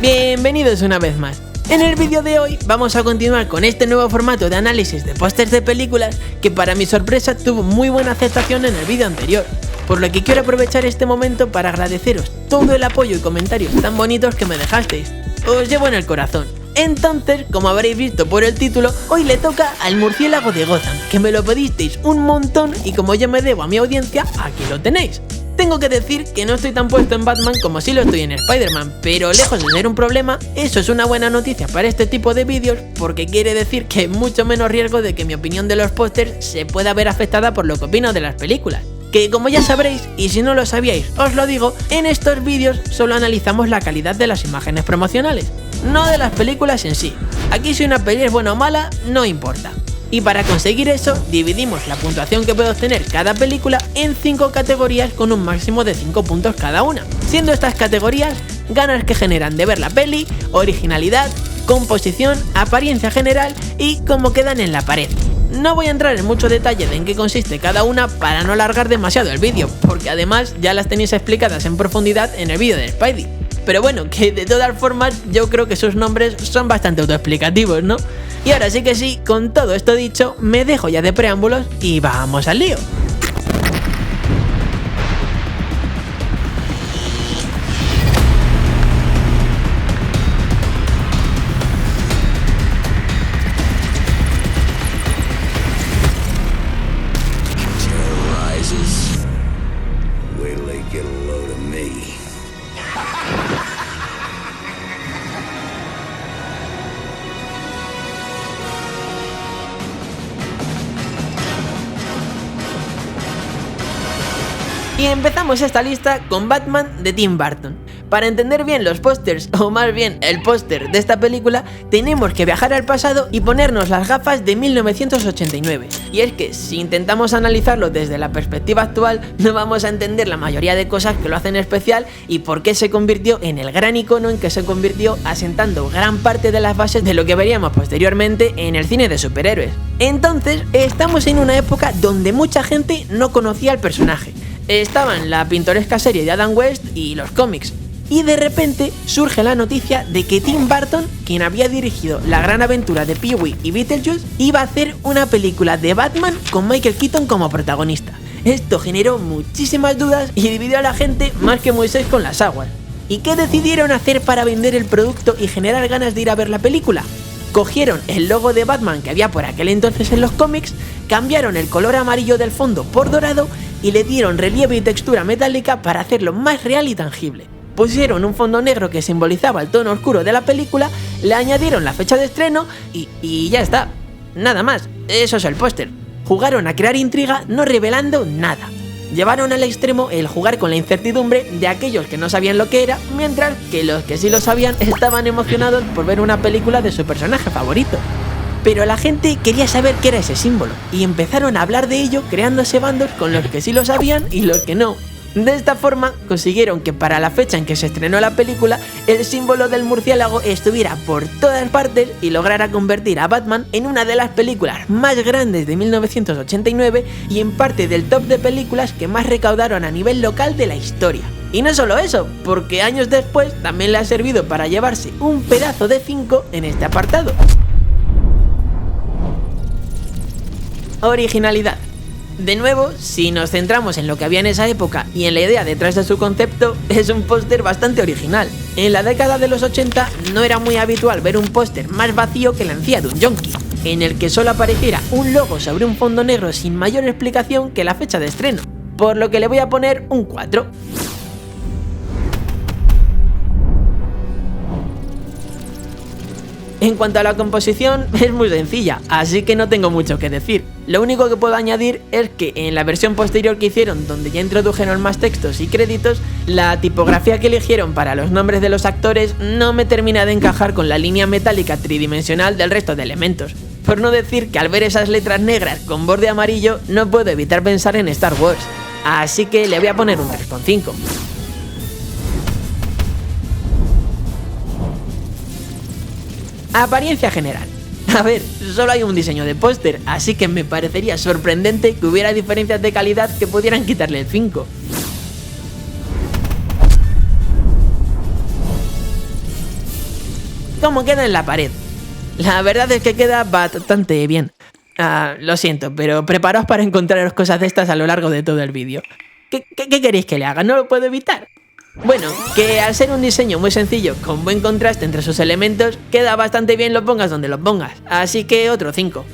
Bienvenidos una vez más. En el vídeo de hoy vamos a continuar con este nuevo formato de análisis de pósters de películas que para mi sorpresa tuvo muy buena aceptación en el vídeo anterior, por lo que quiero aprovechar este momento para agradeceros todo el apoyo y comentarios tan bonitos que me dejasteis. Os llevo en el corazón. Entonces, como habréis visto por el título, hoy le toca al murciélago de Gotham, que me lo pedisteis un montón y como yo me debo a mi audiencia, aquí lo tenéis. Tengo que decir que no estoy tan puesto en Batman como si lo estoy en Spider-Man, pero lejos de ser un problema, eso es una buena noticia para este tipo de vídeos porque quiere decir que hay mucho menos riesgo de que mi opinión de los pósters se pueda ver afectada por lo que opino de las películas. Que como ya sabréis, y si no lo sabíais os lo digo, en estos vídeos solo analizamos la calidad de las imágenes promocionales, no de las películas en sí. Aquí si una peli es buena o mala, no importa. Y para conseguir eso, dividimos la puntuación que puede obtener cada película en 5 categorías con un máximo de 5 puntos cada una, siendo estas categorías ganas que generan de ver la peli, originalidad, composición, apariencia general y cómo quedan en la pared. No voy a entrar en mucho detalle de en qué consiste cada una para no alargar demasiado el vídeo, porque además ya las tenéis explicadas en profundidad en el vídeo de Spidey. Pero bueno, que de todas formas yo creo que sus nombres son bastante autoexplicativos, ¿no? Y ahora sí que sí, con todo esto dicho, me dejo ya de preámbulos y vamos al lío. Y empezamos esta lista con Batman de Tim Burton. Para entender bien los pósters, o más bien el póster de esta película, tenemos que viajar al pasado y ponernos las gafas de 1989. Y es que si intentamos analizarlo desde la perspectiva actual, no vamos a entender la mayoría de cosas que lo hacen especial y por qué se convirtió en el gran icono en que se convirtió, asentando gran parte de las bases de lo que veríamos posteriormente en el cine de superhéroes. Entonces, estamos en una época donde mucha gente no conocía al personaje. Estaban la pintoresca serie de Adam West y los cómics. Y de repente surge la noticia de que Tim Burton, quien había dirigido La Gran Aventura de Pee-wee y Beetlejuice, iba a hacer una película de Batman con Michael Keaton como protagonista. Esto generó muchísimas dudas y dividió a la gente más que Moisés con las aguas. ¿Y qué decidieron hacer para vender el producto y generar ganas de ir a ver la película? Cogieron el logo de Batman que había por aquel entonces en los cómics, cambiaron el color amarillo del fondo por dorado y le dieron relieve y textura metálica para hacerlo más real y tangible. Pusieron un fondo negro que simbolizaba el tono oscuro de la película, le añadieron la fecha de estreno y ya está. Nada más, eso es el póster. Jugaron a crear intriga no revelando nada. Llevaron al extremo el jugar con la incertidumbre de aquellos que no sabían lo que era, mientras que los que sí lo sabían estaban emocionados por ver una película de su personaje favorito. Pero la gente quería saber qué era ese símbolo, y empezaron a hablar de ello creándose bandos con los que sí lo sabían y los que no. De esta forma consiguieron que para la fecha en que se estrenó la película, el símbolo del murciélago estuviera por todas partes y lograra convertir a Batman en una de las películas más grandes de 1989 y en parte del top de películas que más recaudaron a nivel local de la historia. Y no solo eso, porque años después también le ha servido para llevarse un pedazo de 5 en este apartado. Originalidad. De nuevo, si nos centramos en lo que había en esa época y en la idea detrás de su concepto, es un póster bastante original. En la década de los 80 no era muy habitual ver un póster más vacío que la encía de un yonki, en el que solo apareciera un logo sobre un fondo negro sin mayor explicación que la fecha de estreno, por lo que le voy a poner un 4. En cuanto a la composición, es muy sencilla, así que no tengo mucho que decir. Lo único que puedo añadir es que en la versión posterior que hicieron, donde ya introdujeron más textos y créditos, la tipografía que eligieron para los nombres de los actores no me termina de encajar con la línea metálica tridimensional del resto de elementos. Por no decir que al ver esas letras negras con borde amarillo, no puedo evitar pensar en Star Wars. Así que le voy a poner un 3,5. Apariencia general. A ver, solo hay un diseño de póster, así que me parecería sorprendente que hubiera diferencias de calidad que pudieran quitarle el 5. cómo queda en la pared. La verdad es que queda bastante bien. Lo siento, pero preparaos para encontraros cosas de estas a lo largo de todo el vídeo. ¿Qué queréis que le haga? No lo puedo evitar. Bueno, que al ser un diseño muy sencillo, con buen contraste entre sus elementos, queda bastante bien lo pongas donde lo pongas, así que otro 5.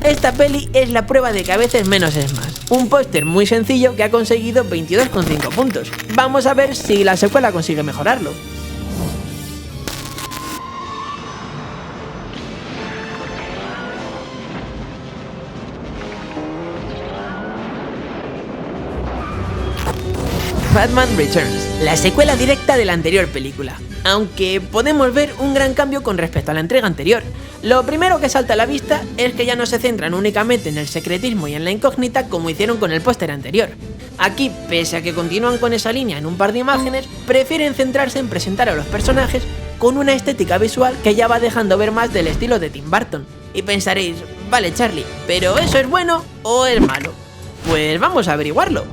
Esta peli es la prueba de que a veces menos es más. Un póster muy sencillo que ha conseguido 22,5 puntos. Vamos a ver si la secuela consigue mejorarlo. Batman Returns, la secuela directa de la anterior película, aunque podemos ver un gran cambio con respecto a la entrega anterior. Lo primero que salta a la vista es que ya no se centran únicamente en el secretismo y en la incógnita como hicieron con el póster anterior. Aquí, pese a que continúan con esa línea en un par de imágenes, prefieren centrarse en presentar a los personajes con una estética visual que ya va dejando ver más del estilo de Tim Burton. Y pensaréis, vale Charlie, ¿pero eso es bueno o es malo? Pues vamos a averiguarlo.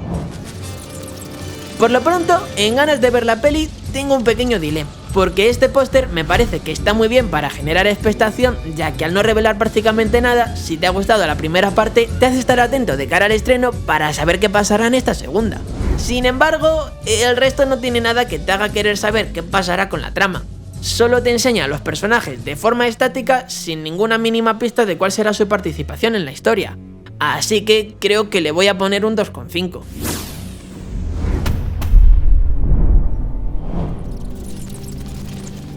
Por lo pronto, en ganas de ver la peli, tengo un pequeño dilema, porque este póster me parece que está muy bien para generar expectación, ya que al no revelar prácticamente nada, si te ha gustado la primera parte, te hace estar atento de cara al estreno para saber qué pasará en esta segunda. Sin embargo, el resto no tiene nada que te haga querer saber qué pasará con la trama. Solo te enseña a los personajes de forma estática, sin ninguna mínima pista de cuál será su participación en la historia. Así que creo que le voy a poner un 2,5.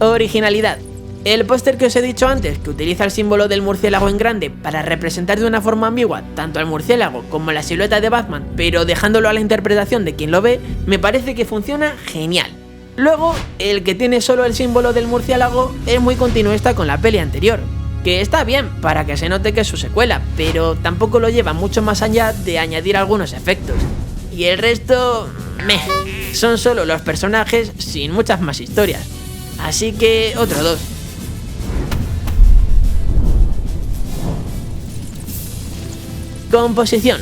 Originalidad. El póster que os he dicho antes, que utiliza el símbolo del murciélago en grande para representar de una forma ambigua tanto al murciélago como la silueta de Batman, pero dejándolo a la interpretación de quien lo ve, me parece que funciona genial. Luego, el que tiene solo el símbolo del murciélago es muy continuista con la peli anterior, que está bien para que se note que es su secuela, pero tampoco lo lleva mucho más allá de añadir algunos efectos. Y el resto, son solo los personajes sin muchas más historias. Así que otro 2. Composición.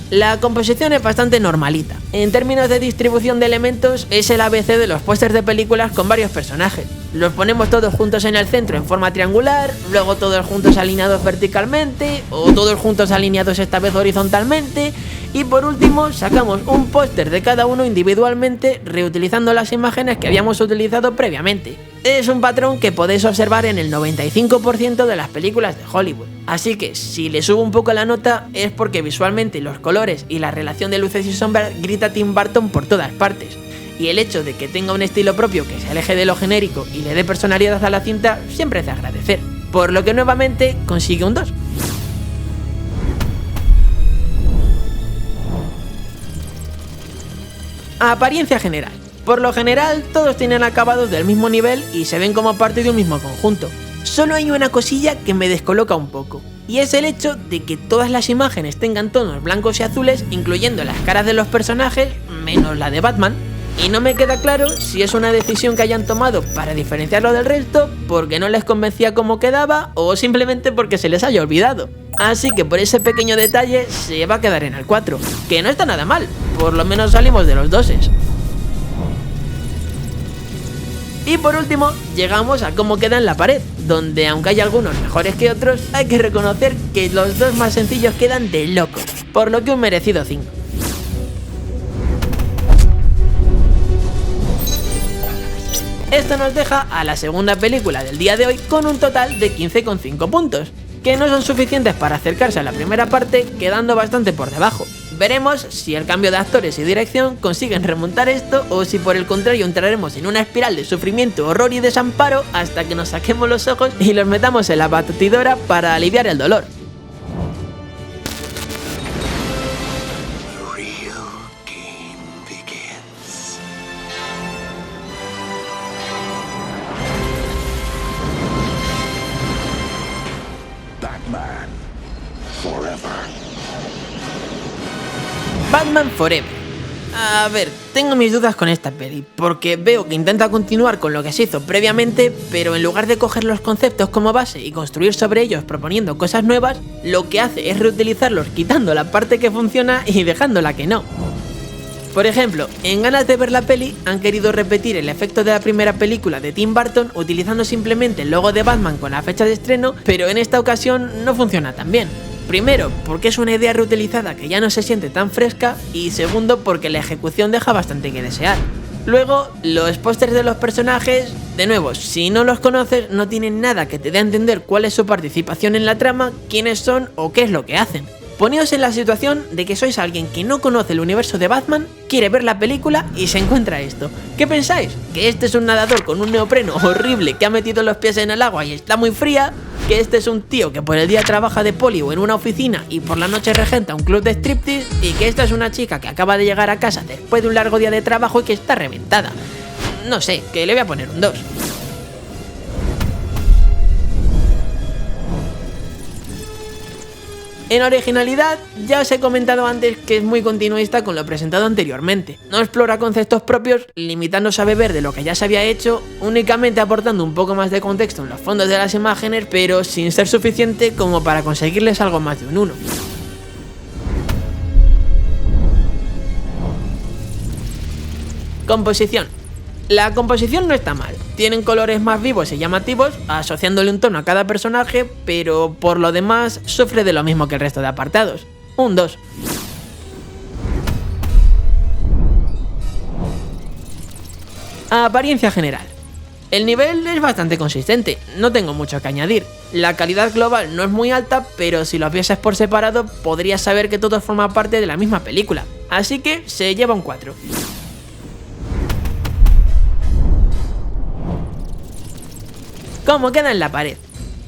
La composición es bastante normalita. En términos de distribución de elementos, es el ABC de los pósters de películas con varios personajes. Los ponemos todos juntos en el centro en forma triangular, luego todos juntos alineados verticalmente, o todos juntos alineados esta vez horizontalmente, y por último sacamos un póster de cada uno individualmente, reutilizando las imágenes que habíamos utilizado previamente. Es un patrón que podéis observar en el 95% de las películas de Hollywood, así que si le subo un poco la nota es porque visualmente los colores y la relación de luces y sombras grita Tim Burton por todas partes, y el hecho de que tenga un estilo propio que se aleje de lo genérico y le dé personalidad a la cinta siempre es de agradecer, por lo que nuevamente consigue un 2. Apariencia general. Por lo general, todos tienen acabados del mismo nivel y se ven como parte de un mismo conjunto. Solo hay una cosilla que me descoloca un poco, y es el hecho de que todas las imágenes tengan tonos blancos y azules, incluyendo las caras de los personajes, menos la de Batman, y no me queda claro si es una decisión que hayan tomado para diferenciarlo del resto, porque no les convencía cómo quedaba, o simplemente porque se les haya olvidado. Así que por ese pequeño detalle se va a quedar en el 4, que no está nada mal, por lo menos salimos de los 2s. Y por último, llegamos a cómo queda en la pared, donde aunque hay algunos mejores que otros, hay que reconocer que los dos más sencillos quedan de locos, por lo que un merecido 5. Esto nos deja a la segunda película del día de hoy con un total de 15,5 puntos, que no son suficientes para acercarse a la primera parte, quedando bastante por debajo. Veremos si el cambio de actores y dirección consiguen remontar esto o si por el contrario entraremos en una espiral de sufrimiento, horror y desamparo hasta que nos saquemos los ojos y los metamos en la batidora para aliviar el dolor. Batman Forever. A ver, tengo mis dudas con esta peli, porque veo que intenta continuar con lo que se hizo previamente, pero en lugar de coger los conceptos como base y construir sobre ellos proponiendo cosas nuevas, lo que hace es reutilizarlos quitando la parte que funciona y dejando la que no. Por ejemplo, en ganas de ver la peli han querido repetir el efecto de la primera película de Tim Burton utilizando simplemente el logo de Batman con la fecha de estreno, pero en esta ocasión no funciona tan bien. Primero, porque es una idea reutilizada que ya no se siente tan fresca, y segundo, porque la ejecución deja bastante que desear. Luego, los pósters de los personajes, de nuevo, si no los conoces, no tienen nada que te dé a entender cuál es su participación en la trama, quiénes son o qué es lo que hacen. Poneos en la situación de que sois alguien que no conoce el universo de Batman, quiere ver la película y se encuentra esto. ¿Qué pensáis? ¿Que este es un nadador con un neopreno horrible que ha metido los pies en el agua y está muy fría? ¿Que este es un tío que por el día trabaja de poli o en una oficina y por la noche regenta un club de striptease? ¿Y que esta es una chica que acaba de llegar a casa después de un largo día de trabajo y que está reventada? No sé, que le voy a poner un 2. En originalidad, ya os he comentado antes que es muy continuista con lo presentado anteriormente. No explora conceptos propios, limitándose a beber de lo que ya se había hecho, únicamente aportando un poco más de contexto en los fondos de las imágenes, pero sin ser suficiente como para conseguirles algo más de un 1. Composición. La composición no está mal, tienen colores más vivos y llamativos, asociándole un tono a cada personaje, pero por lo demás sufre de lo mismo que el resto de apartados. Un 2. Apariencia general. El nivel es bastante consistente, no tengo mucho que añadir. La calidad global no es muy alta, pero si lo vieses por separado podrías saber que todo forma parte de la misma película, así que se lleva un 4. ¿Cómo queda en la pared?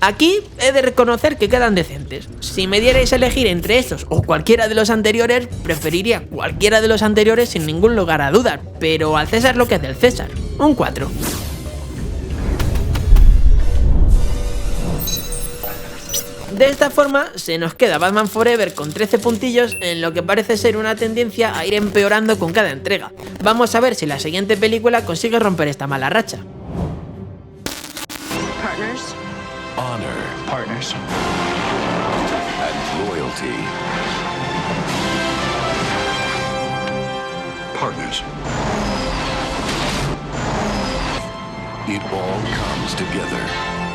Aquí he de reconocer que quedan decentes. Si me dierais a elegir entre estos o cualquiera de los anteriores, preferiría cualquiera de los anteriores sin ningún lugar a dudas, pero al César lo que es del César. Un 4. De esta forma se nos queda Batman Forever con 13 puntillos en lo que parece ser una tendencia a ir empeorando con cada entrega. Vamos a ver si la siguiente película consigue romper esta mala racha. Partners. Honor. Partners. And loyalty. Partners. It all comes together.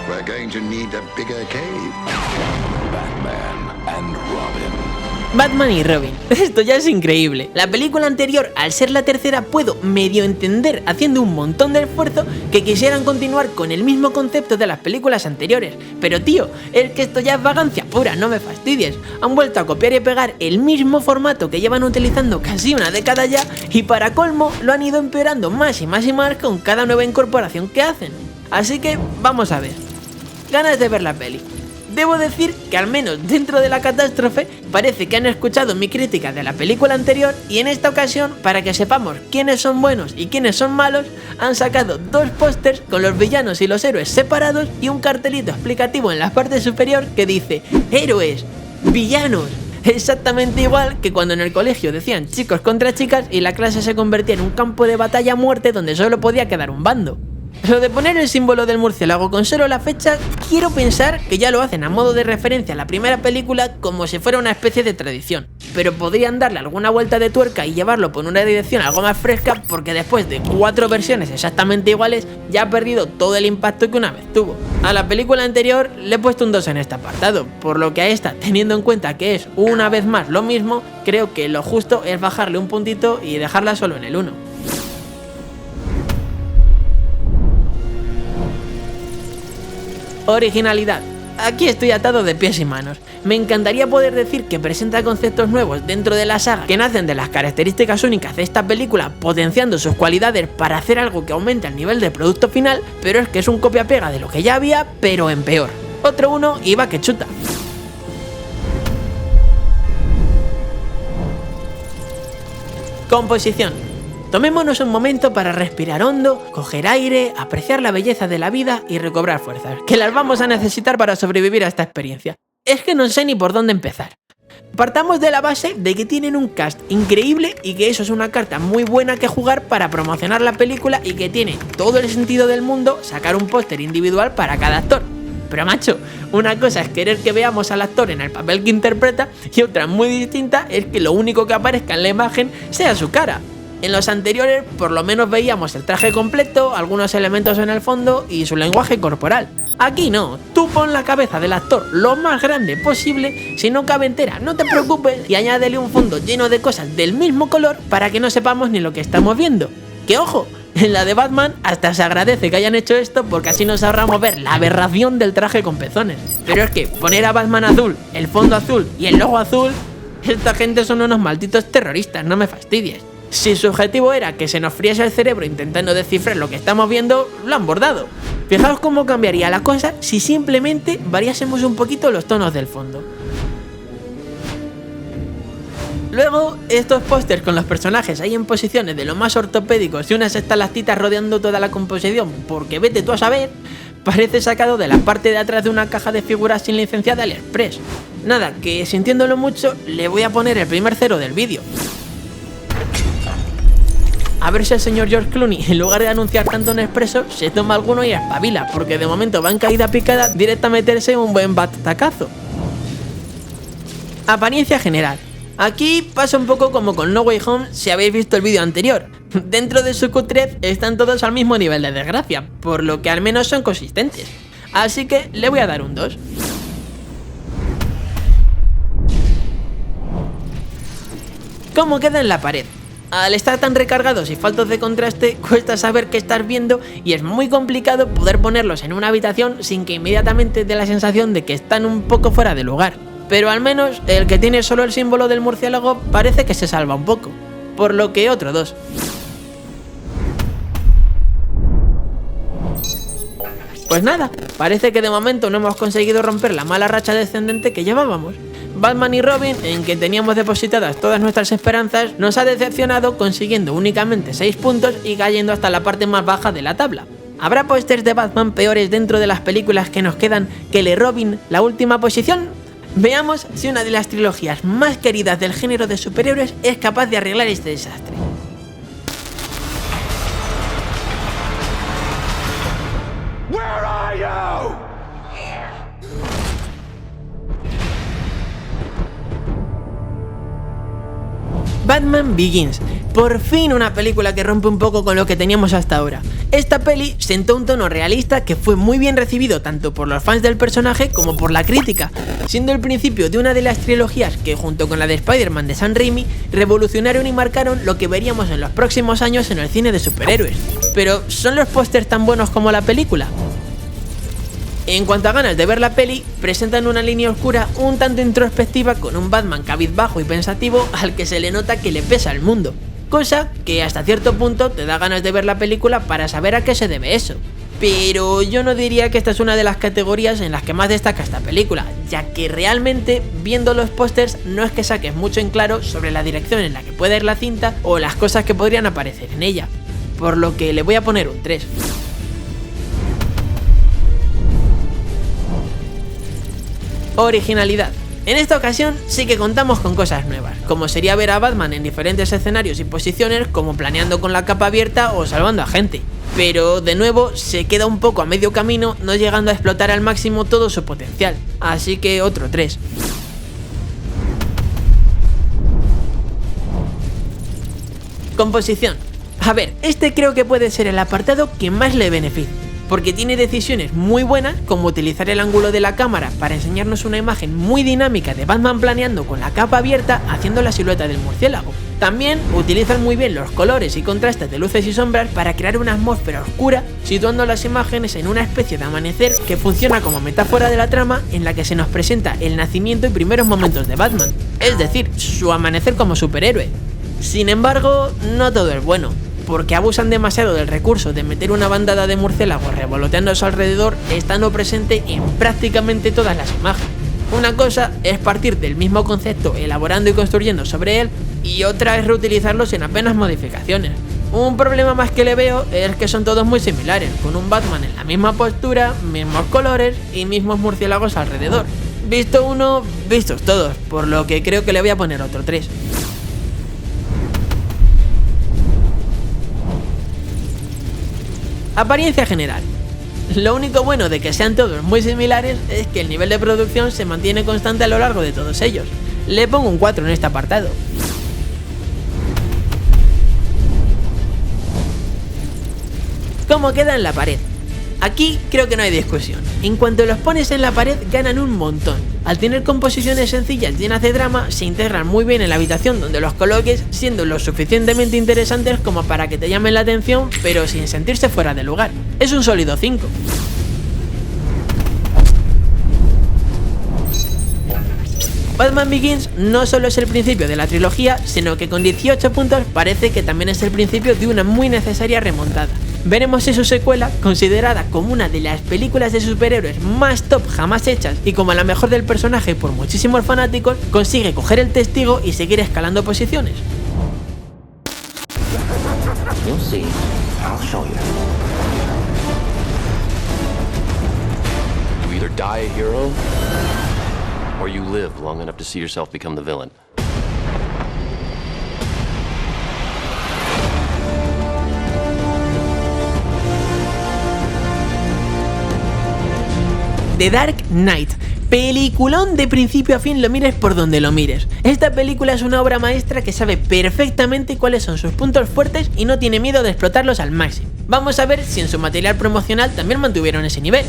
We're going to need a bigger cave. Batman and Robin. Batman y Robin. Esto ya es increíble. La película anterior, al ser la tercera, puedo medio entender, haciendo un montón de esfuerzo, que quisieran continuar con el mismo concepto de las películas anteriores. Pero tío, es que esto ya es vagancia pura, no me fastidies. Han vuelto a copiar y pegar el mismo formato que llevan utilizando casi una década ya, y para colmo lo han ido empeorando más y más y más con cada nueva incorporación que hacen. Así que vamos a ver. Ganas de ver la peli. Debo decir que al menos dentro de la catástrofe parece que han escuchado mi crítica de la película anterior, y en esta ocasión, para que sepamos quiénes son buenos y quiénes son malos, han sacado 2 pósters con los villanos y los héroes separados y un cartelito explicativo en la parte superior que dice héroes, villanos. Exactamente igual que cuando en el colegio decían chicos contra chicas y la clase se convertía en un campo de batalla a muerte donde solo podía quedar un bando. Lo de poner el símbolo del murciélago con solo la fecha, quiero pensar que ya lo hacen a modo de referencia a la primera película, como si fuera una especie de tradición, pero podrían darle alguna vuelta de tuerca y llevarlo por una dirección algo más fresca, porque después de 4 versiones exactamente iguales ya ha perdido todo el impacto que una vez tuvo. A la película anterior le he puesto un 2 en este apartado, por lo que a esta, teniendo en cuenta que es una vez más lo mismo, creo que lo justo es bajarle un puntito y dejarla solo en el 1. Originalidad. Aquí estoy atado de pies y manos. Me encantaría poder decir que presenta conceptos nuevos dentro de la saga que nacen de las características únicas de esta película, potenciando sus cualidades para hacer algo que aumente el nivel del producto final, pero es que es un copia-pega de lo que ya había, pero en peor. Otro 1 y va que chuta. Composición. Tomémonos un momento para respirar hondo, coger aire, apreciar la belleza de la vida y recobrar fuerzas, que las vamos a necesitar para sobrevivir a esta experiencia. Es que no sé ni por dónde empezar. Partamos de la base de que tienen un cast increíble y que eso es una carta muy buena que jugar para promocionar la película, y que tiene todo el sentido del mundo sacar un póster individual para cada actor. Pero macho, una cosa es querer que veamos al actor en el papel que interpreta, y otra muy distinta es que lo único que aparezca en la imagen sea su cara. En los anteriores por lo menos veíamos el traje completo, algunos elementos en el fondo y su lenguaje corporal. Aquí no, tú pon la cabeza del actor lo más grande posible, si no cabe entera, no te preocupes, y añádele un fondo lleno de cosas del mismo color para que no sepamos ni lo que estamos viendo. ¡Que ojo! En la de Batman hasta se agradece que hayan hecho esto porque así nos ahorramos ver la aberración del traje con pezones. Pero es que poner a Batman azul, el fondo azul y el logo azul, esta gente son unos malditos terroristas, no me fastidies. Si su objetivo era que se nos friese el cerebro intentando descifrar lo que estamos viendo, lo han bordado. Fijaos cómo cambiaría la cosa si simplemente variásemos un poquito los tonos del fondo. Luego, estos pósters con los personajes ahí en posiciones de lo más ortopédicos y unas estalactitas rodeando toda la composición, porque vete tú a saber, parece sacado de la parte de atrás de una caja de figuras sin licencia de AliExpress. Nada, que sintiéndolo mucho, le voy a poner el primer 0 del vídeo. A ver si el señor George Clooney, en lugar de anunciar tanto en expreso, se toma alguno y espabila, porque de momento va en caída picada directa a meterse un buen batacazo. Apariencia general. Aquí pasa un poco como con No Way Home si habéis visto el vídeo anterior. Dentro de su cutrez están todos al mismo nivel de desgracia, por lo que al menos son consistentes. Así que le voy a dar un 2. ¿Cómo queda en la pared? Al estar tan recargados y faltos de contraste, cuesta saber qué estás viendo y es muy complicado poder ponerlos en una habitación sin que inmediatamente dé la sensación de que están un poco fuera de lugar. Pero al menos el que tiene solo el símbolo del murciélago parece que se salva un poco, por lo que otro 2. Pues nada, parece que de momento no hemos conseguido romper la mala racha descendente que llevábamos. Batman y Robin, en que teníamos depositadas todas nuestras esperanzas, nos ha decepcionado consiguiendo únicamente 6 puntos y cayendo hasta la parte más baja de la tabla. ¿Habrá pósters de Batman peores dentro de las películas que nos quedan que el de Robin, la última posición? Veamos si una de las trilogías más queridas del género de superhéroes es capaz de arreglar este desastre. Where are you? Batman Begins. Por fin una película que rompe un poco con lo que teníamos hasta ahora. Esta peli sentó un tono realista que fue muy bien recibido tanto por los fans del personaje como por la crítica, siendo el principio de una de las trilogías que junto con la de Spider-Man de Sam Raimi revolucionaron y marcaron lo que veríamos en los próximos años en el cine de superhéroes. Pero ¿son los pósters tan buenos como la película? En cuanto a ganas de ver la peli, presentan una línea oscura un tanto introspectiva con un Batman cabizbajo y pensativo al que se le nota que le pesa el mundo, cosa que hasta cierto punto te da ganas de ver la película para saber a qué se debe eso. Pero yo no diría que esta es una de las categorías en las que más destaca esta película, ya que realmente viendo los pósters no es que saques mucho en claro sobre la dirección en la que puede ir la cinta o las cosas que podrían aparecer en ella, por lo que le voy a poner un 3. Originalidad. En esta ocasión sí que contamos con cosas nuevas, como sería ver a Batman en diferentes escenarios y posiciones como planeando con la capa abierta o salvando a gente. Pero de nuevo se queda un poco a medio camino, no llegando a explotar al máximo todo su potencial, así que otro 3. Composición. A ver, este creo que puede ser el apartado que más le beneficia, porque tiene decisiones muy buenas como utilizar el ángulo de la cámara para enseñarnos una imagen muy dinámica de Batman planeando con la capa abierta haciendo la silueta del murciélago. También utilizan muy bien los colores y contrastes de luces y sombras para crear una atmósfera oscura, situando las imágenes en una especie de amanecer que funciona como metáfora de la trama en la que se nos presenta el nacimiento y primeros momentos de Batman, es decir, su amanecer como superhéroe. Sin embargo, no todo es bueno, porque abusan demasiado del recurso de meter una bandada de murciélagos revoloteando a su alrededor, estando presente en prácticamente todas las imágenes. Una cosa es partir del mismo concepto elaborando y construyendo sobre él, y otra es reutilizarlos en apenas modificaciones. Un problema más que le veo es que son todos muy similares, con un Batman en la misma postura, mismos colores y mismos murciélagos alrededor. Visto uno, vistos todos, por lo que creo que le voy a poner otro 3. Apariencia general. Lo único bueno de que sean todos muy similares es que el nivel de producción se mantiene constante a lo largo de todos ellos. Le pongo un 4 en este apartado. ¿Cómo queda en la pared? Aquí creo que no hay discusión. En cuanto los pones en la pared ganan un montón. Al tener composiciones sencillas llenas de drama, se integran muy bien en la habitación donde los coloques, siendo lo suficientemente interesantes como para que te llamen la atención, pero sin sentirse fuera de lugar. Es un sólido 5. Batman Begins no solo es el principio de la trilogía, sino que con 18 puntos parece que también es el principio de una muy necesaria remontada. Veremos si su secuela, considerada como una de las películas de superhéroes más top jamás hechas y como la mejor del personaje por muchísimos fanáticos, consigue coger el testigo y seguir escalando posiciones. You'll see. I'll show you. You either die a hero, or you live long enough to see yourself become the villain. The Dark Knight, peliculón de principio a fin, lo mires por donde lo mires. Esta película es una obra maestra que sabe perfectamente cuáles son sus puntos fuertes y no tiene miedo de explotarlos al máximo. Vamos a ver si en su material promocional también mantuvieron ese nivel.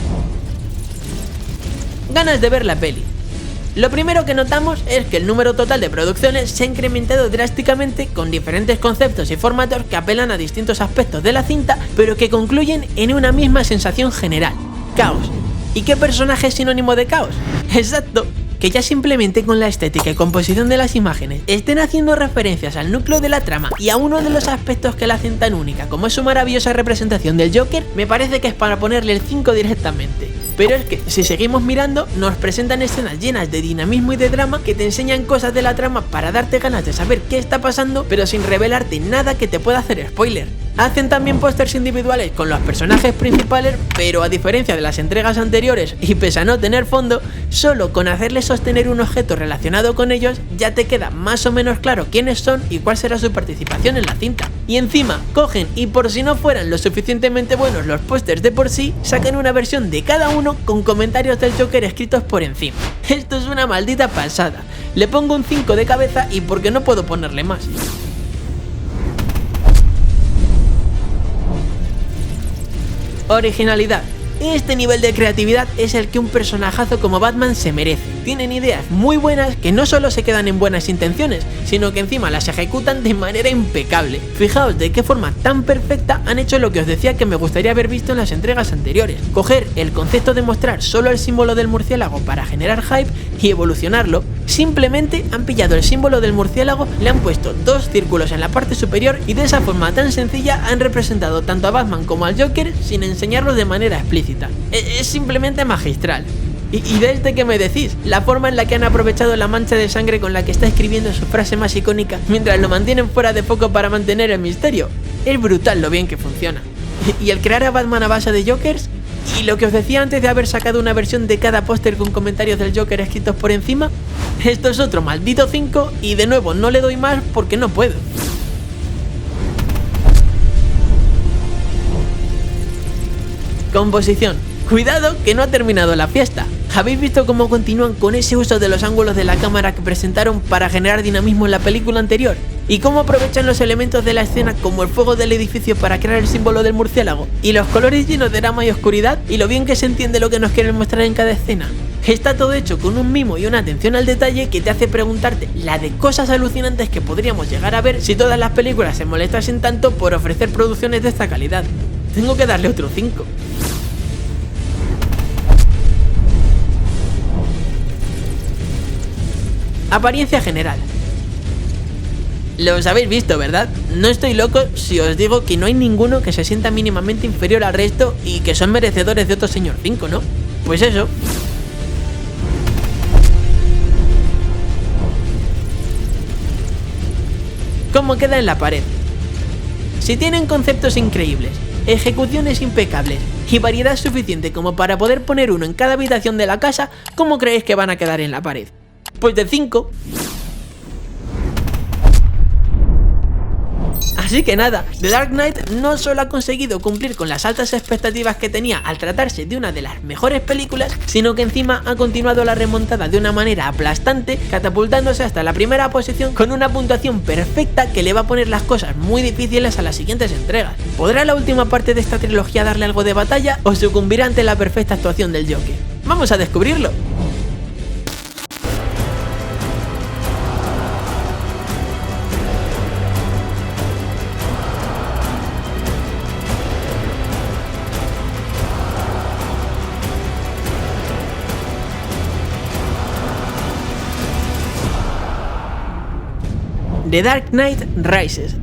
Ganas de ver la peli. Lo primero que notamos es que el número total de producciones se ha incrementado drásticamente con diferentes conceptos y formatos que apelan a distintos aspectos de la cinta, pero que concluyen en una misma sensación general: caos. ¿Y qué personaje es sinónimo de caos? Exacto, que ya simplemente con la estética y composición de las imágenes estén haciendo referencias al núcleo de la trama y a uno de los aspectos que la hacen tan única como es su maravillosa representación del Joker, me parece que es para ponerle el 5 directamente. Pero es que, si seguimos mirando, nos presentan escenas llenas de dinamismo y de drama que te enseñan cosas de la trama para darte ganas de saber qué está pasando, pero sin revelarte nada que te pueda hacer spoiler. Hacen también pósters individuales con los personajes principales, pero a diferencia de las entregas anteriores y pese a no tener fondo, solo con hacerles sostener un objeto relacionado con ellos ya te queda más o menos claro quiénes son y cuál será su participación en la cinta. Y encima, cogen y por si no fueran lo suficientemente buenos los pósters de por sí, sacan una versión de cada uno con comentarios del Joker escritos por encima. Esto es una maldita pasada. Le pongo un 5 de cabeza y porque no puedo ponerle más. Originalidad. Este nivel de creatividad es el que un personajazo como Batman se merece. Tienen ideas muy buenas que no solo se quedan en buenas intenciones, sino que encima las ejecutan de manera impecable. Fijaos de qué forma tan perfecta han hecho lo que os decía que me gustaría haber visto en las entregas anteriores: coger el concepto de mostrar solo el símbolo del murciélago para generar hype y evolucionarlo. Simplemente han pillado el símbolo del murciélago, le han puesto 2 círculos en la parte superior y de esa forma tan sencilla han representado tanto a Batman como al Joker sin enseñarlos de manera explícita. Es simplemente magistral. ¿Y desde qué me decís? La forma en la que han aprovechado la mancha de sangre con la que está escribiendo su frase más icónica mientras lo mantienen fuera de foco para mantener el misterio. Es brutal lo bien que funciona. Y el crear a Batman a base de Jokers. Y lo que os decía antes de haber sacado una versión de cada póster con comentarios del Joker escritos por encima, esto es otro maldito 5 y de nuevo no le doy más porque no puedo. Composición. Cuidado que no ha terminado la fiesta. ¿Habéis visto cómo continúan con ese uso de los ángulos de la cámara que presentaron para generar dinamismo en la película anterior? ¿Y cómo aprovechan los elementos de la escena como el fuego del edificio para crear el símbolo del murciélago? ¿Y los colores llenos de drama y oscuridad? ¿Y lo bien que se entiende lo que nos quieren mostrar en cada escena? Está todo hecho con un mimo y una atención al detalle que te hace preguntarte la de cosas alucinantes que podríamos llegar a ver si todas las películas se molestasen tanto por ofrecer producciones de esta calidad. Tengo que darle otro 5. Apariencia general. Los habéis visto, ¿verdad? No estoy loco si os digo que no hay ninguno que se sienta mínimamente inferior al resto y que son merecedores de otro señor 5, ¿no? Pues eso. ¿Cómo queda en la pared? Si tienen conceptos increíbles, ejecuciones impecables y variedad suficiente como para poder poner uno en cada habitación de la casa, ¿cómo creéis que van a quedar en la pared? Pues de 5. Así que nada, The Dark Knight no solo ha conseguido cumplir con las altas expectativas que tenía al tratarse de una de las mejores películas, sino que encima ha continuado la remontada de una manera aplastante, catapultándose hasta la primera posición con una puntuación perfecta que le va a poner las cosas muy difíciles a las siguientes entregas. ¿Podrá la última parte de esta trilogía darle algo de batalla o sucumbirá ante la perfecta actuación del Joker? Vamos a descubrirlo. The Dark Knight Rises.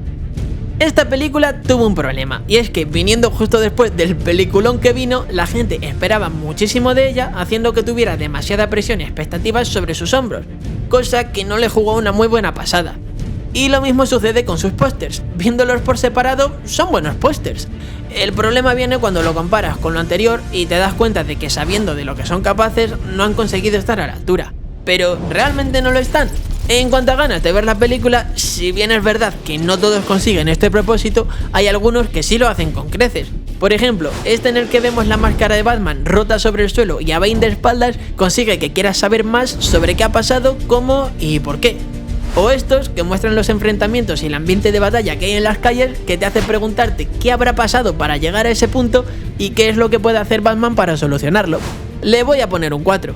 Esta película tuvo un problema, y es que viniendo justo después del peliculón que vino, la gente esperaba muchísimo de ella, haciendo que tuviera demasiada presión y expectativas sobre sus hombros, cosa que no le jugó una muy buena pasada. Y lo mismo sucede con sus pósters, viéndolos por separado son buenos pósters. El problema viene cuando lo comparas con lo anterior y te das cuenta de que sabiendo de lo que son capaces no han conseguido estar a la altura. Pero ¿realmente no lo están? En cuanto a ganas de ver la película, si bien es verdad que no todos consiguen este propósito, hay algunos que sí lo hacen con creces. Por ejemplo, este en el que vemos la máscara de Batman rota sobre el suelo y a Bane de espaldas consigue que quieras saber más sobre qué ha pasado, cómo y por qué. O estos que muestran los enfrentamientos y el ambiente de batalla que hay en las calles, que te hace preguntarte qué habrá pasado para llegar a ese punto y qué es lo que puede hacer Batman para solucionarlo. Le voy a poner un 4.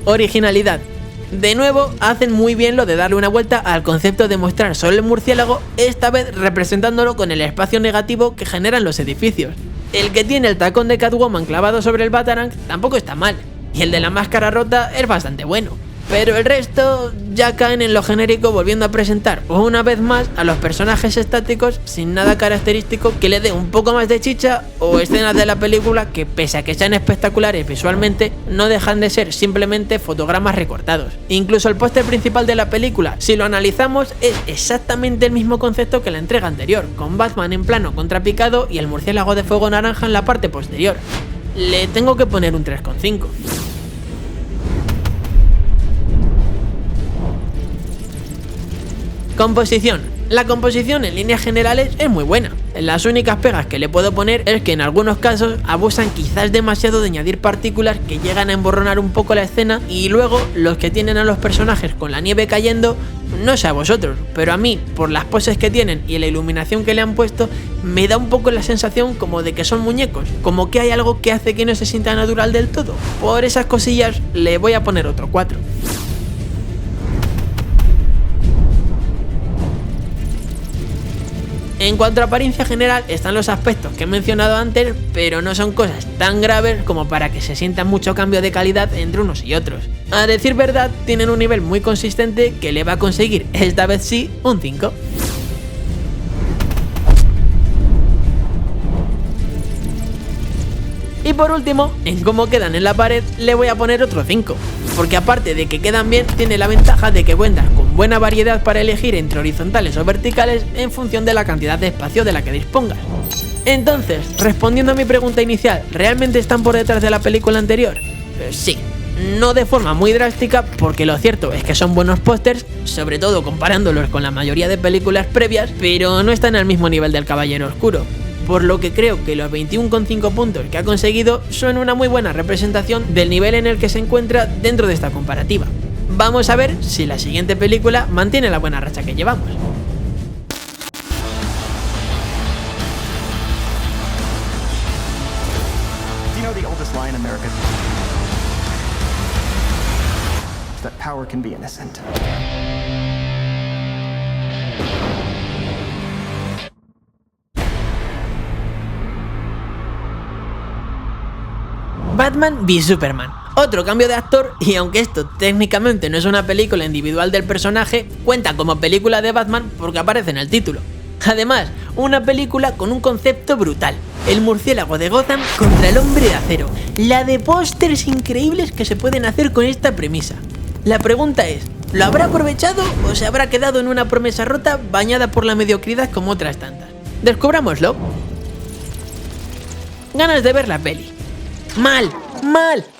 Originalidad. De nuevo, hacen muy bien lo de darle una vuelta al concepto de mostrar solo el murciélago, esta vez representándolo con el espacio negativo que generan los edificios. El que tiene el tacón de Catwoman clavado sobre el Batarang tampoco está mal, y el de la máscara rota es bastante bueno. Pero el resto ya caen en lo genérico, volviendo a presentar una vez más a los personajes estáticos sin nada característico que le dé un poco más de chicha, o escenas de la película que, pese a que sean espectaculares visualmente, no dejan de ser simplemente fotogramas recortados. Incluso el póster principal de la película, si lo analizamos, es exactamente el mismo concepto que la entrega anterior, con Batman en plano contrapicado y el murciélago de fuego naranja en la parte posterior. Le tengo que poner un 3,5. Composición. La composición en líneas generales es muy buena. Las únicas pegas que le puedo poner es que en algunos casos abusan quizás demasiado de añadir partículas que llegan a emborronar un poco la escena, y luego los que tienen a los personajes con la nieve cayendo, no sé a vosotros, pero a mí, por las poses que tienen y la iluminación que le han puesto, me da un poco la sensación como de que son muñecos, como que hay algo que hace que no se sienta natural del todo. Por esas cosillas le voy a poner otro 4. En cuanto a apariencia general, están los aspectos que he mencionado antes, pero no son cosas tan graves como para que se sienta mucho cambio de calidad entre unos y otros. A decir verdad, tienen un nivel muy consistente que le va a conseguir, esta vez sí, un 5. Y por último, en cómo quedan en la pared, le voy a poner otro 5. Porque aparte de que quedan bien, tiene la ventaja de que cuentan con buena variedad para elegir entre horizontales o verticales en función de la cantidad de espacio de la que dispongas. Entonces, respondiendo a mi pregunta inicial, ¿realmente están por detrás de la película anterior? Sí. No de forma muy drástica, porque lo cierto es que son buenos pósters, sobre todo comparándolos con la mayoría de películas previas, pero no están al mismo nivel del Caballero Oscuro. Por lo que creo que los 21,5 puntos que ha conseguido son una muy buena representación del nivel en el que se encuentra dentro de esta comparativa. Vamos a ver si la siguiente película mantiene la buena racha que llevamos. Do you know the oldest lie in America? It's that power can be innocent. Batman v Superman. Otro cambio de actor, y aunque esto técnicamente no es una película individual del personaje, cuenta como película de Batman porque aparece en el título. Además, una película con un concepto brutal: el murciélago de Gotham contra el hombre de acero. La de pósters increíbles que se pueden hacer con esta premisa. La pregunta es, ¿lo habrá aprovechado o se habrá quedado en una promesa rota bañada por la mediocridad como otras tantas? Descubrámoslo. Ganas de ver la peli. Mal,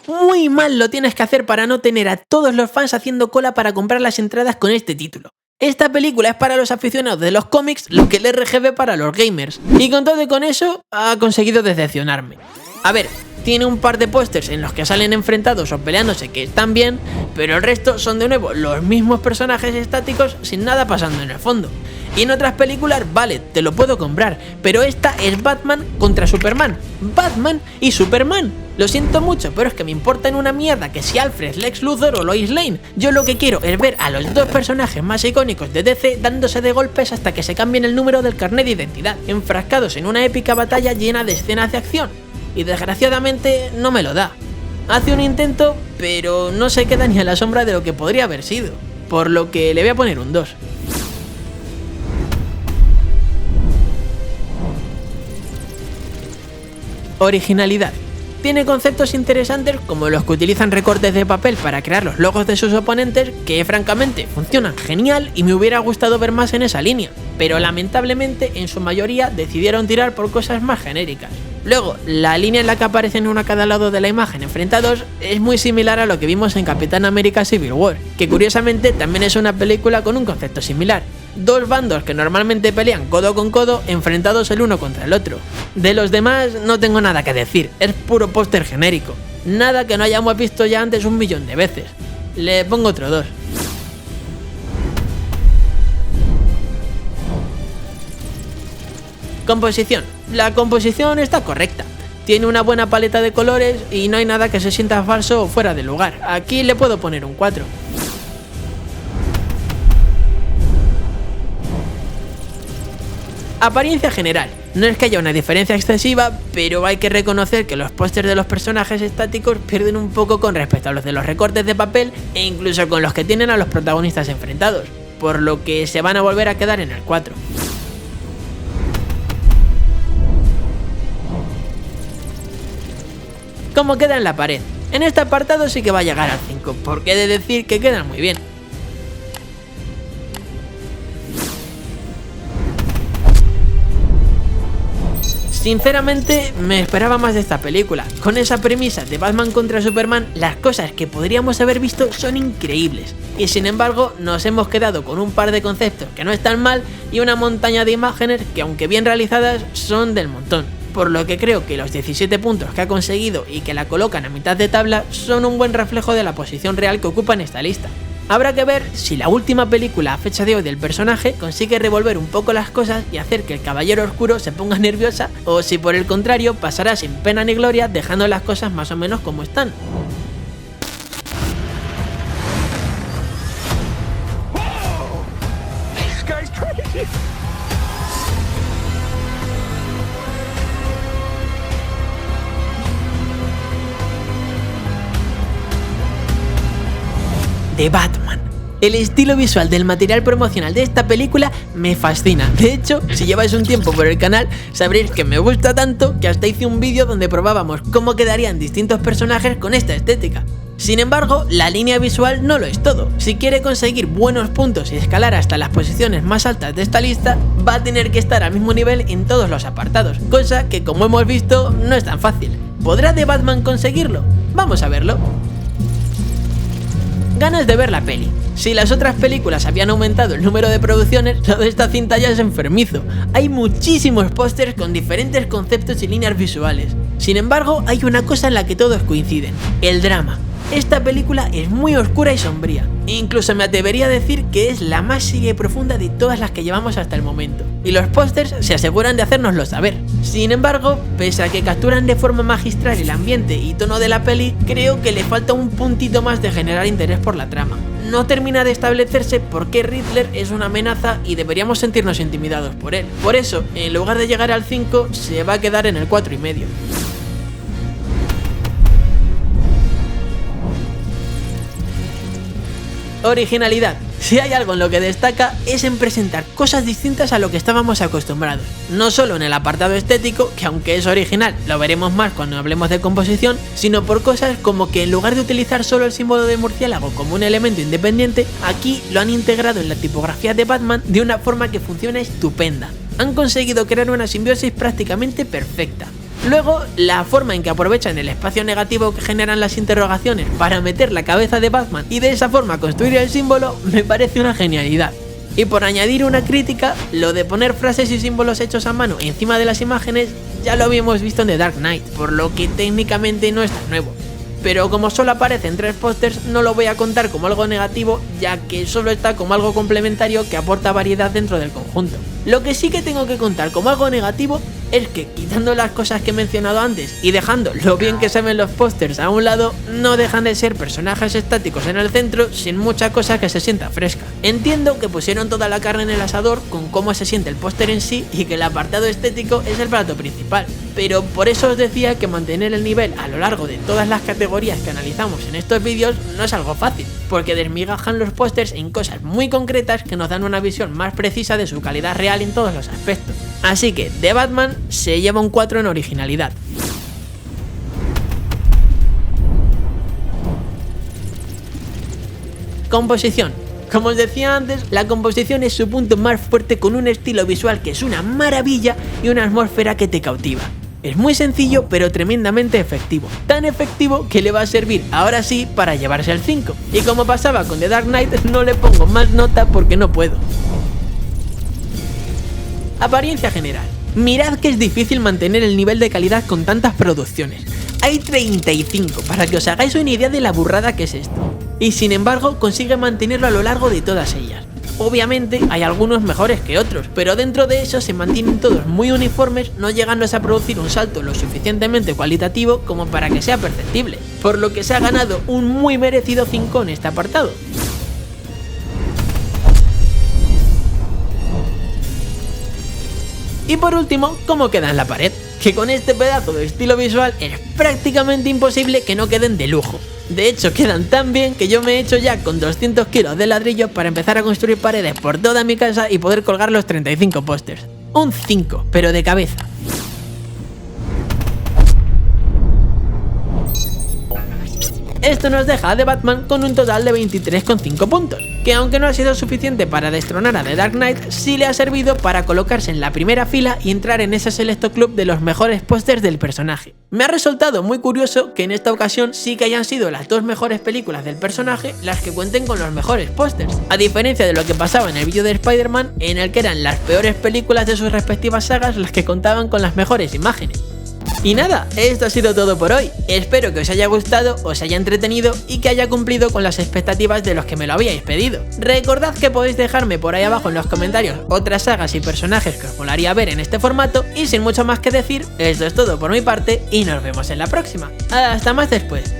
Muy mal lo tienes que hacer para no tener a todos los fans haciendo cola para comprar las entradas con este título. Esta película es para los aficionados de los cómics lo que el RGB para los gamers, y con todo y con eso ha conseguido decepcionarme. A ver, tiene un par de pósters en los que salen enfrentados o peleándose que están bien, pero el resto son de nuevo los mismos personajes estáticos sin nada pasando en el fondo. Y en otras películas, vale, te lo puedo comprar, pero esta es Batman contra Superman. Batman y Superman. Lo siento mucho, pero es que me importa en una mierda que si Alfred, Lex Luthor o Lois Lane. Yo lo que quiero es ver a los dos personajes más icónicos de DC dándose de golpes hasta que se cambien el número del carnet de identidad, enfrascados en una épica batalla llena de escenas de acción. Y desgraciadamente no me lo da. Hace un intento, pero no se queda ni a la sombra de lo que podría haber sido, por lo que le voy a poner un 2. Originalidad. Tiene conceptos interesantes como los que utilizan recortes de papel para crear los logos de sus oponentes que francamente funcionan genial y me hubiera gustado ver más en esa línea, pero lamentablemente en su mayoría decidieron tirar por cosas más genéricas. Luego, la línea en la que aparecen uno a cada lado de la imagen enfrentados es muy similar a lo que vimos en Capitán América Civil War, que curiosamente también es una película con un concepto similar. Dos bandos que normalmente pelean codo con codo enfrentados el uno contra el otro. De los demás no tengo nada que decir, es puro póster genérico. Nada que no hayamos visto ya antes 1.000.000 de veces. Le pongo otro 2. Composición. La composición está correcta. Tiene una buena paleta de colores y no hay nada que se sienta falso o fuera de lugar. Aquí le puedo poner un 4. Apariencia general. No es que haya una diferencia excesiva, pero hay que reconocer que los pósters de los personajes estáticos pierden un poco con respecto a los de los recortes de papel e incluso con los que tienen a los protagonistas enfrentados, por lo que se van a volver a quedar en el 4. ¿Cómo queda en la pared? En este apartado sí que va a llegar al 5, porque he de decir que quedan muy bien. Sinceramente me esperaba más de esta película. Con esa premisa de Batman contra Superman, las cosas que podríamos haber visto son increíbles. Y sin embargo nos hemos quedado con un par de conceptos que no están mal y una montaña de imágenes que aunque bien realizadas son del montón. Por lo que creo que los 17 puntos que ha conseguido y que la colocan a mitad de tabla son un buen reflejo de la posición real que ocupa en esta lista. Habrá que ver si la última película a fecha de hoy del personaje consigue revolver un poco las cosas y hacer que el Caballero Oscuro se ponga nerviosa, o si por el contrario pasará sin pena ni gloria dejando las cosas más o menos como están. This guy's crazy. De Batman. El estilo visual del material promocional de esta película me fascina. De hecho, si lleváis un tiempo por el canal, sabréis que me gusta tanto que hasta hice un vídeo donde probábamos cómo quedarían distintos personajes con esta estética. Sin embargo, la línea visual no lo es todo. Si quiere conseguir buenos puntos y escalar hasta las posiciones más altas de esta lista, va a tener que estar al mismo nivel en todos los apartados, cosa que como hemos visto no es tan fácil. ¿Podrá The Batman conseguirlo? Vamos a verlo. Ganas de ver la peli. Si las otras películas habían aumentado el número de producciones, lo de esta cinta ya es enfermizo. Hay muchísimos pósters con diferentes conceptos y líneas visuales. Sin embargo, hay una cosa en la que todos coinciden: el drama. Esta película es muy oscura y sombría. Incluso me atrevería a decir que es la más seria y profunda de todas las que llevamos hasta el momento. Y los pósters se aseguran de hacérnoslo saber. Sin embargo, pese a que capturan de forma magistral el ambiente y tono de la peli, creo que le falta un puntito más de generar interés por la trama. No termina de establecerse por qué Riddler es una amenaza y deberíamos sentirnos intimidados por él. Por eso, en lugar de llegar al 5, se va a quedar en el 4,5. Originalidad. Si hay algo en lo que destaca es en presentar cosas distintas a lo que estábamos acostumbrados. No solo en el apartado estético, que aunque es original, lo veremos más cuando hablemos de composición, sino por cosas como que en lugar de utilizar solo el símbolo de murciélago como un elemento independiente, aquí lo han integrado en la tipografía de Batman de una forma que funciona estupenda. Han conseguido crear una simbiosis prácticamente perfecta. Luego, la forma en que aprovechan el espacio negativo que generan las interrogaciones para meter la cabeza de Batman y de esa forma construir el símbolo me parece una genialidad. Y por añadir una crítica, lo de poner frases y símbolos hechos a mano encima de las imágenes ya lo habíamos visto en The Dark Knight, por lo que técnicamente no es tan nuevo. Pero como solo aparecen 3 pósters, no lo voy a contar como algo negativo, ya que solo está como algo complementario que aporta variedad dentro del conjunto. Lo que sí que tengo que contar como algo negativo es que, quitando las cosas que he mencionado antes y dejando lo bien que se ven los pósters a un lado, no dejan de ser personajes estáticos en el centro sin mucha cosa que se sienta fresca. Entiendo que pusieron toda la carne en el asador con cómo se siente el póster en sí y que el apartado estético es el plato principal, pero por eso os decía que mantener el nivel a lo largo de todas las categorías que analizamos en estos vídeos no es algo fácil, porque desmigajan los pósters en cosas muy concretas que nos dan una visión más precisa de su calidad real en todos los aspectos. Así que The Batman se lleva un 4 en originalidad. Composición. Como os decía antes, la composición es su punto más fuerte, con un estilo visual que es una maravilla y una atmósfera que te cautiva. Es muy sencillo pero tremendamente efectivo, tan efectivo que le va a servir ahora sí para llevarse el 5. Y como pasaba con The Dark Knight, no le pongo más nota porque no puedo. Apariencia general. Mirad que es difícil mantener el nivel de calidad con tantas producciones. Hay 35, para que os hagáis una idea de la burrada que es esto. Y sin embargo consigue mantenerlo a lo largo de todas ellas. Obviamente hay algunos mejores que otros, pero dentro de eso se mantienen todos muy uniformes, no llegándose a producir un salto lo suficientemente cualitativo como para que sea perceptible, por lo que se ha ganado un muy merecido 5 en este apartado. Y por último, ¿cómo queda en la pared? Que con este pedazo de estilo visual es prácticamente imposible que no queden de lujo. De hecho, quedan tan bien que yo me he hecho ya con 200 kilos de ladrillos para empezar a construir paredes por toda mi casa y poder colgar los 35 pósters. Un 5, pero de cabeza. Esto nos deja a The Batman con un total de 23,5 puntos, que aunque no ha sido suficiente para destronar a The Dark Knight, sí le ha servido para colocarse en la primera fila y entrar en ese selecto club de los mejores pósters del personaje. Me ha resultado muy curioso que en esta ocasión sí que hayan sido las 2 mejores películas del personaje las que cuenten con los mejores pósters, a diferencia de lo que pasaba en el vídeo de Spider-Man, en el que eran las peores películas de sus respectivas sagas las que contaban con las mejores imágenes. Y nada, esto ha sido todo por hoy. Espero que os haya gustado, os haya entretenido y que haya cumplido con las expectativas de los que me lo habíais pedido. Recordad que podéis dejarme por ahí abajo en los comentarios otras sagas y personajes que os molaría ver en este formato, y sin mucho más que decir, esto es todo por mi parte y nos vemos en la próxima. Hasta más después.